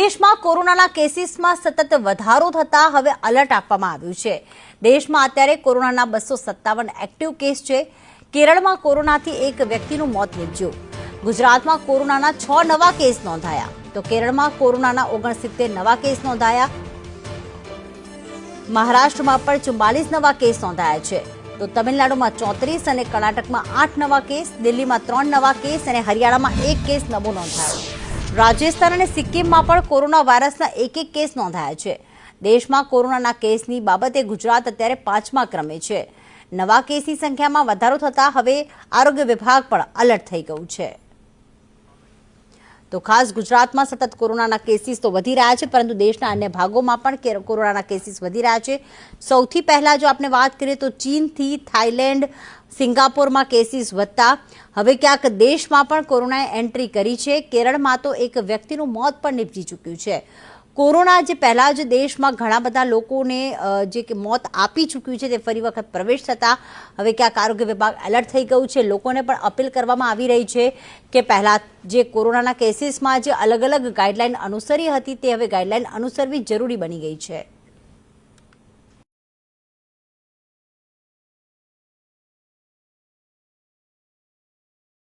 દેશમાં કોરોનાના કેસીસમાં સતત વધારો થતા હવે એલર્ટ આપવામાં આવ્યું છે। દેશમાં અત્યારે કોરોનાના 257 એક્ટિવ કેસ છે। કેરળમાં કોરોનાથી એક વ્યક્તિનું મોત નીપજ્યું। ગુજરાતમાં કોરોનાના 6 નવા કેસ નોંધાયા તો કેરળમાં કોરોનાના 69 નવા કેસ નોંધાયા। મહારાષ્ટ્રમાં પણ 44 નવા કેસ નોંધાયા છે તો તમિલનાડુમાં 34 અને કર્ણાટકમાં 8 નવા કેસ, દિલ્હીમાં 3 નવા કેસ અને હરિયાણામાં 1 કેસ નવો નોંધાયો। રાજસ્થાન અને સિક્કિમમાં પણ કોરોના વાયરસના એક કેસ નોંધાયા છે। દેશમાં કોરોનાના કેસની બાબતે ગુજરાત અત્યારે 5મા ક્રમે છે। નવા કેસની સંખ્યામાં વધારો થતા હવે આરોગ્ય વિભાગ પણ એલર્ટ થઈ ગયું છે। તો ખાસ ગુજરાતમાં સતત કોરોનાના કેસીસ તો વધી રહ્યા છે, પરંતુ દેશના અન્ય ભાગોમાં પણ કોરોનાના કેસીસ વધી રહ્યા છે। સૌથી પહેલા જો આપણે વાત કરીએ તો ચીનથી થાઈલેન્ડ, સિંગાપોરમાં કેસીસ વધતા હવે ક્યાંક દેશમાં પણ કોરોનાએ એન્ટ્રી કરી છે। કેરળમાં તો એક વ્યક્તિનું મોત પણ નીપજી ચૂક્યું છે। કોરોના જે પહેલા જ દેશમાં ઘણા બધા લોકોને જે કે મોત આપી ચૂક્યું છે તે ફરી વખત પ્રવેશ થતા હવે ક્યાંક આરોગ્ય વિભાગ એલર્ટ થઈ ગયું છે। લોકોને પણ અપીલ કરવામાં આવી રહી છે કે પહેલા જે કોરોનાના કેસીસમાં જે અલગ અલગ ગાઈડલાઈન અનુસરી હતી તે હવે ગાઈડલાઈન અનુસરવી જરૂરી બની ગઈ છે।